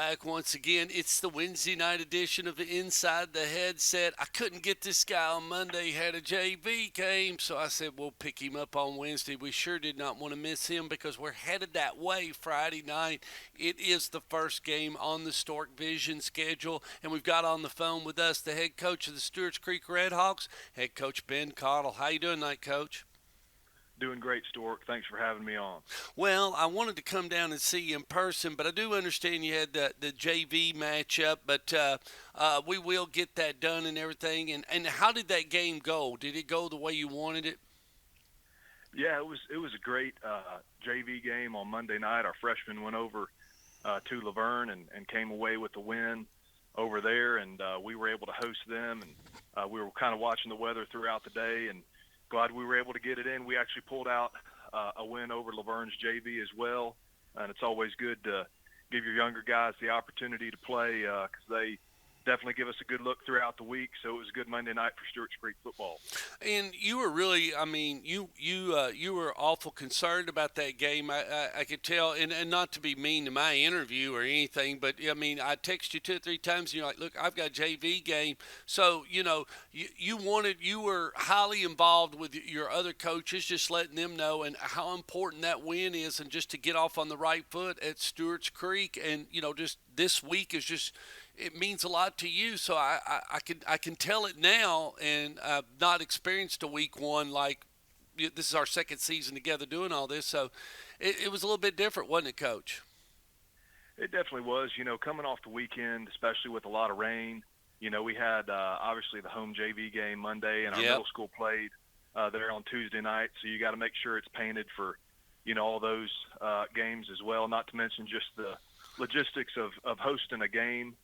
back once again. It's the Wednesday night edition of Inside the Headset. I couldn't get this guy on Monday. He had a JV game, so I said we'll pick him up on Wednesday. We sure did not want to miss him because we're headed that way Friday night. It is the first game on the Stork Vision schedule, and we've got on the phone with us the head coach of the Stewarts Creek Redhawks, head coach Ben Caudill. How you doing tonight, Coach? Doing great, Stork. Thanks for having me on. Well, I wanted to come down and see you in person, but I do understand you had the JV matchup, but we will get that done and everything. And how did that game go? Did it go the way you wanted it? Yeah, it was a great JV game on Monday night. Our freshmen went over to Laverne and came away with the win over there, and we were able to host them. And we were kind of watching the weather throughout the day, and glad we were able to get it in. We actually pulled out a win over Laverne's JV as well, and it's always good to give your younger guys the opportunity to play because they definitely give us a good look throughout the week. So it was a good Monday night for Stewart's Creek football. And you were really, I mean, you were awful concerned about that game. I could tell, and not to be mean to my interview or anything, but I mean, I texted you two or three times, and you're like, "Look, I've got a JV game." So you were highly involved with your other coaches, just letting them know and how important that win is, and just to get off on the right foot at Stewart's Creek, and just this week is just it means a lot to you. So I can tell it now, and I've not experienced a week one like this is our second season together doing all this. So it was a little bit different, wasn't it, Coach? It definitely was. Coming off the weekend, especially with a lot of rain. We had obviously the home JV game Monday, and our Yep. middle school played there on Tuesday night. So you got to make sure it's painted for all those games as well. Not to mention just the logistics of hosting a game.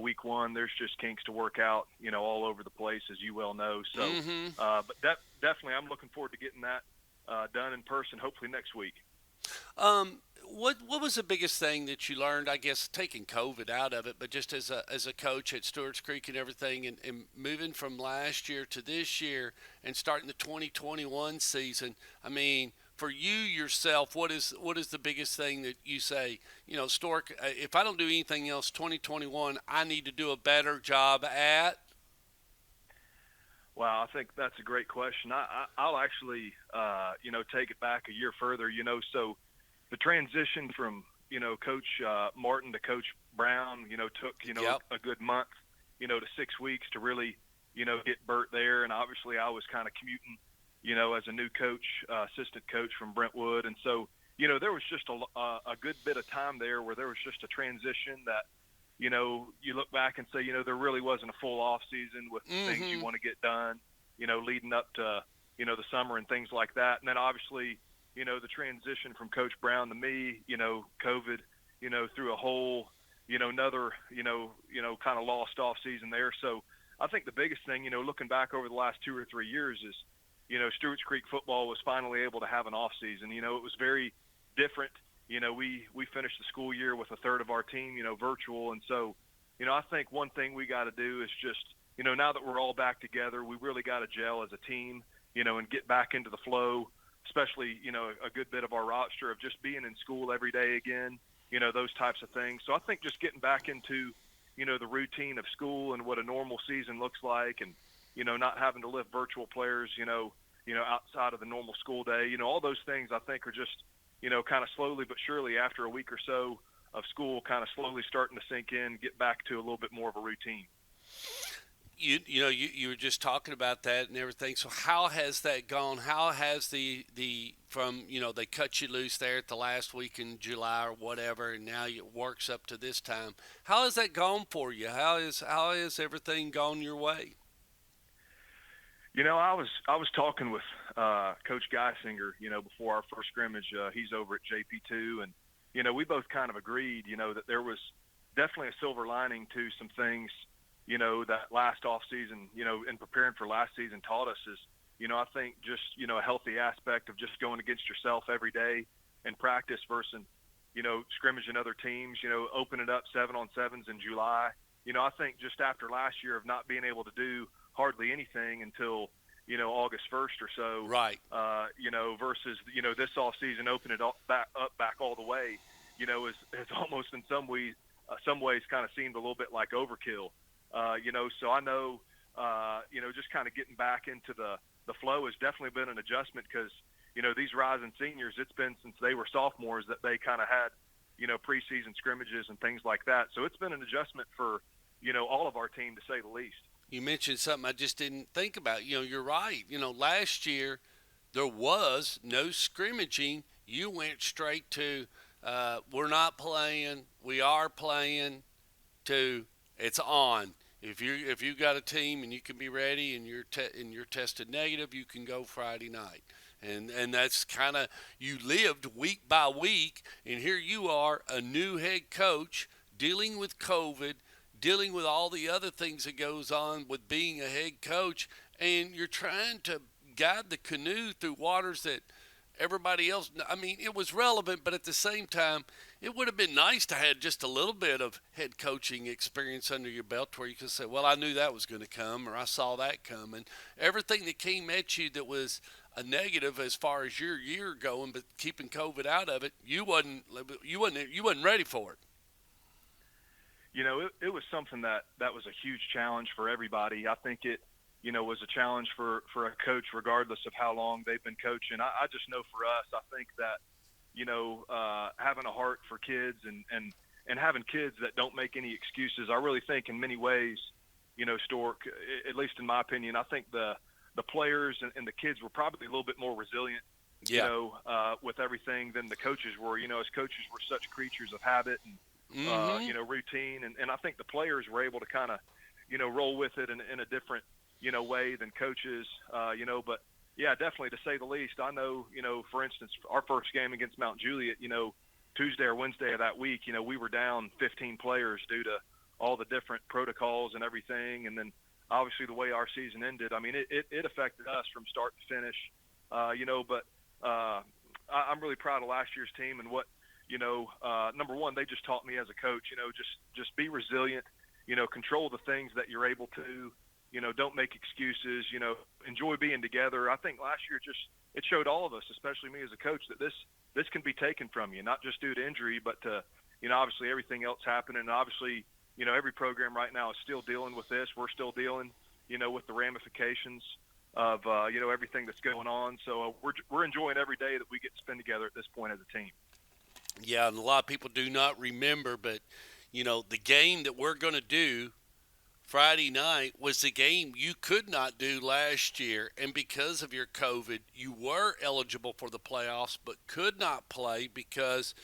Week one, there's just kinks to work out, all over the place, as you well know. So, Mm-hmm. but definitely, I'm looking forward to getting that done in person, hopefully next week. What was the biggest thing that you learned? I guess taking COVID out of it, but just as a coach at Stewart's Creek and everything, and moving from last year to this year and starting the 2021 season. I mean, for you yourself, what is the biggest thing that you say? Stork, if I don't do anything else, 2021, I need to do a better job at. Wow, I think that's a great question. I'll actually, take it back a year further. So the transition from Coach Martin to Coach Brown, took Yep. a good month, to 6 weeks to really get Bert there, and obviously I was kind of commuting, as a new coach, assistant coach from Brentwood, and so there was just a good bit of time there where there was just a transition that you look back and say there really wasn't a full off season with things you Mm-hmm. want to get done, leading up to the summer and things like that, and then obviously the transition from Coach Brown to me, COVID, through a whole, another, kind of lost off season there. So I think the biggest thing, looking back over the last 2 or 3 years is, Stewart's Creek football was finally able to have an off season. It was very different. We finished the school year with a third of our team, virtual. And so, I think one thing we got to do is just, now that we're all back together, we really got to gel as a team, and get back into the flow, especially, a good bit of our roster of just being in school every day again, those types of things. So I think just getting back into, the routine of school and what a normal season looks like, and, not having to lift virtual players, outside of the normal school day, all those things I think are just, kind of slowly but surely after a week or so of school kind of slowly starting to sink in, get back to a little bit more of a routine. You were just talking about that and everything. So how has that gone? How has the from they cut you loose there at the last week in July or whatever, and now it works up to this time. How has that gone for you? How is everything gone your way? I was talking with Coach Geisinger, before our first scrimmage. He's over at JP2, and we both kind of agreed, that there was definitely a silver lining to some things, that last off season, in preparing for last season taught us is, I think just a healthy aspect of just going against yourself every day in practice versus scrimmaging other teams, opening up 7-on-7s in July. I think just after last year of not being able to do hardly anything until August 1st or so, Right. versus this off season open it back all the way, is almost in some some ways kind of seemed a little bit like overkill. So I know, just kind of getting back into the flow has definitely been an adjustment because, these rising seniors, it's been since they were sophomores that they kind of had, preseason scrimmages and things like that. So it's been an adjustment for, all of our team to say the least. You mentioned something I just didn't think about. You're right. Last year there was no scrimmaging. You went straight to we're not playing, we are playing, to it's on. If you got a team and you can be ready and you're tested negative, you can go Friday night. And that's kind of, you lived week by week, and here you are, a new head coach dealing with COVID, dealing with all the other things that goes on with being a head coach, and you're trying to guide the canoe through waters that everybody else. I mean, it was relevant, but at the same time, it would have been nice to have just a little bit of head coaching experience under your belt where you could say, well, I knew that was going to come, or I saw that come. And everything that came at you that was a negative as far as your year going, but keeping COVID out of it, you wasn't ready for it. It was something that was a huge challenge for everybody. I think it, was a challenge for a coach regardless of how long they've been coaching. I just know for us, I think that, having a heart for kids and having kids that don't make any excuses, I really think in many ways, Stork, at least in my opinion, I think the players and the kids were probably a little bit more resilient, Yeah. with everything than the coaches were. As coaches were such creatures of habit and, routine. And I think the players were able to kind of, roll with it in a different, way than coaches, but yeah, definitely to say the least. I know, for instance, our first game against Mount Juliet, Tuesday or Wednesday of that week, we were down 15 players due to all the different protocols and everything. And then obviously the way our season ended, I mean, it affected us from start to finish, but I'm really proud of last year's team and what, number one, they just taught me as a coach, just be resilient, control the things that you're able to, don't make excuses, enjoy being together. I think last year it showed all of us, especially me as a coach, that this can be taken from you, not just due to injury, but to, obviously everything else happening. And obviously, every program right now is still dealing with this. We're still dealing, with the ramifications of, everything that's going on. So we're enjoying every day that we get to spend together at this point as a team. Yeah, and a lot of people do not remember, but the game that we're going to do Friday night was the game you could not do last year, and because of your COVID, you were eligible for the playoffs but could not play because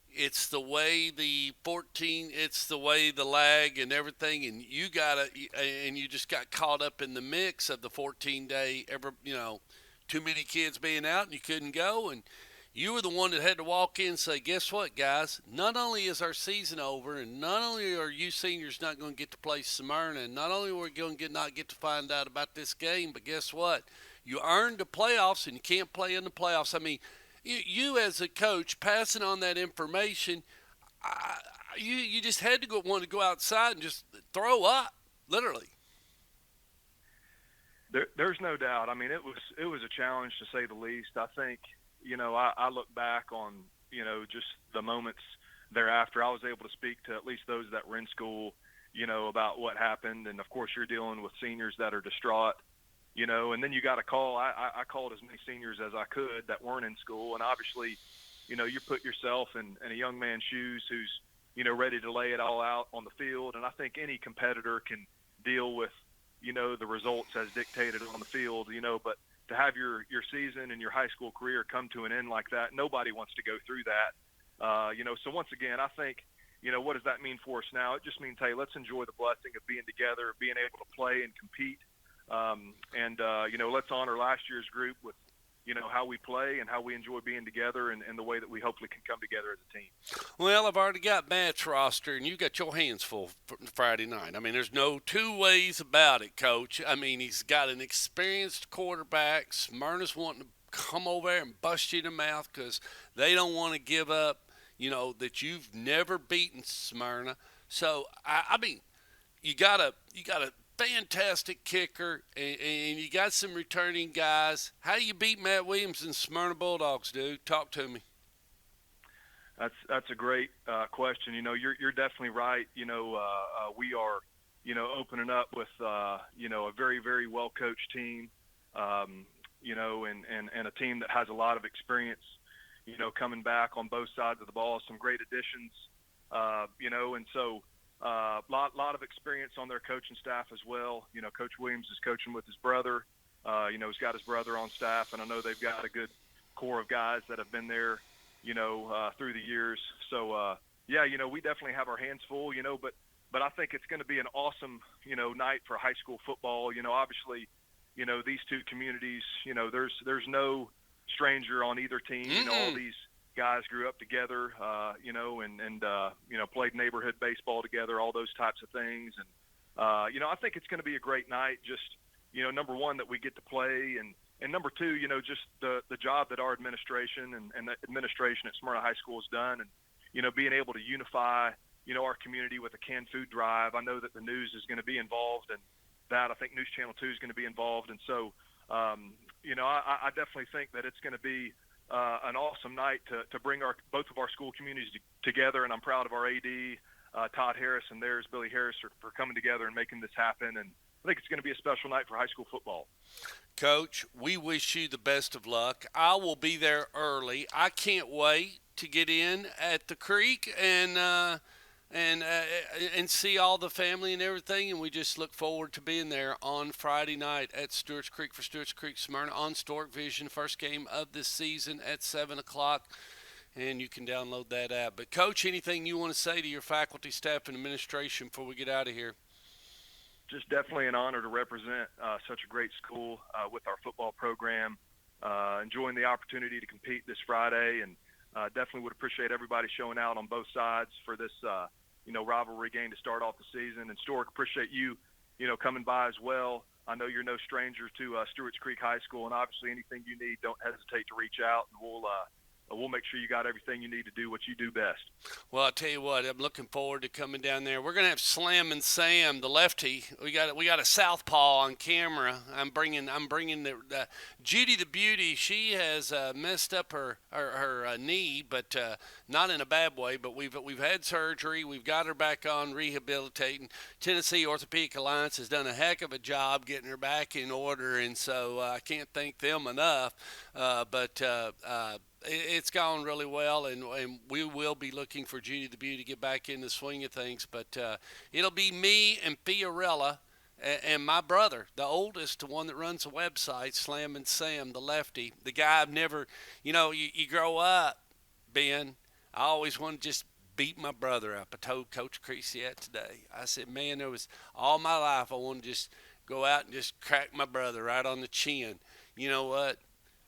it's the way the 14, it's the way the lag and everything, and you just got caught up in the mix of the 14-day, too many kids being out and you couldn't go, and you were the one that had to walk in and say, guess what, guys? Not only is our season over, and not only are you seniors not going to get to play Smyrna, and not only are we going to not get to find out about this game, but guess what? You earned the playoffs, and you can't play in the playoffs. I mean, you as a coach passing on that information, you just had to want to go outside and just throw up, literally. There's no doubt. I mean, it was a challenge to say the least. I think, I look back on, just the moments thereafter. I was able to speak to at least those that were in school, about what happened. And of course you're dealing with seniors that are distraught, and then you got a call. I called as many seniors as I could that weren't in school. And obviously, you put yourself in a young man's shoes who's, ready to lay it all out on the field. And I think any competitor can deal with, the results as dictated on the field, but to have your season and your high school career come to an end like that, nobody wants to go through that. So once again, I think, what does that mean for us now? It just means, hey, let's enjoy the blessing of being together, being able to play and compete. Let's honor last year's group with, how we play and how we enjoy being together and the way that we hopefully can come together as a team. Well, I've already got Matt's roster, and you got your hands full for Friday night. I mean, there's no two ways about it, Coach. I mean, he's got an experienced quarterback. Smyrna's wanting to come over there and bust you in the mouth because they don't want to give up, that you've never beaten Smyrna. So, I mean, you got a fantastic kicker, and you got some returning guys. How do you beat Matt Williams and Smyrna Bulldogs, dude? Talk to me. That's a great question. You're definitely right. We are, opening up with, a very very well coached team, and a team that has a lot of experience. Coming back on both sides of the ball, some great additions. And so lot of experience on their coaching staff as well. Coach Williams is coaching with his brother. He's got his brother on staff, and I know they've got a good core of guys that have been there, through the years. So, yeah, we definitely have our hands full, but I think it's going to be an awesome, night for high school football. Obviously, these two communities, there's no stranger on either team. All Mm-mm. these guys grew up together, and played neighborhood baseball together, all those types of things. And, I think it's going to be a great night. Just, number one, that we get to play, and number two, just the job that our administration and the administration at Smyrna High School has done, and, being able to unify, our community with a canned food drive. I know that the news is going to be involved, and that I think News Channel 2 is going to be involved. And so, I definitely think that it's going to be an awesome night to bring both of our school communities together. And I'm proud of our AD, Todd Harris, and theirs, Billy Harris, for coming together and making this happen. And I think it's going to be a special night for high school football. Coach, we wish you the best of luck. I will be there early. I can't wait to get in at the creek and see all the family and everything. And we just look forward to being there on Friday night at Stewart's Creek for Stewart's Creek Smyrna on Stork Vision. First game of this season at 7 o'clock. And you can download that app. But Coach, anything you want to say to your faculty, staff, and administration before we get out of here? Just definitely an honor to represent such a great school with our football program. Enjoying the opportunity to compete this Friday, and definitely would appreciate everybody showing out on both sides for this, rivalry game to start off the season. And Stork, appreciate you, coming by as well. I know you're no stranger to Stewart's Creek High School, and obviously anything you need, don't hesitate to reach out, and we'll make sure you got everything you need to do what you do best. Well, I'll tell you what, I'm looking forward to coming down there. We're gonna have Slam and Sam, the lefty. We got a southpaw on camera. I'm bringing the Judy the Beauty. She has messed up her knee, but not in a bad way. But we've had surgery. We've got her back on rehabilitating. Tennessee Orthopedic Alliance has done a heck of a job getting her back in order, and so I can't thank them enough. But it's gone really well, and we will be looking for Judy the Beauty to get back in the swing of things. But it'll be me and Fiorella and my brother, the oldest, the one that runs the website, Slam and Sam, the lefty, the guy I've never, you grow up, Ben. I always want to just beat my brother up. I told Coach Creasy that today. I said, man, there was all my life I wanted to just go out and just crack my brother right on the chin. You know what?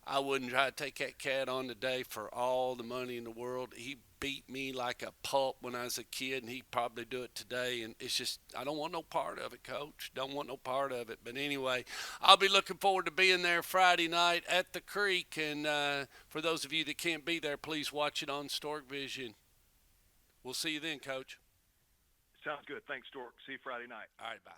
I wouldn't try to take that cat on today for all the money in the world. He beat me like a pulp when I was a kid, and he'd probably do it today. And it's just, I don't want no part of it, Coach. Don't want no part of it. But anyway, I'll be looking forward to being there Friday night at the creek. And for those of you that can't be there, please watch it on Stork Vision. We'll see you then, Coach. Sounds good. Thanks, Stork. See you Friday night. All right, bye.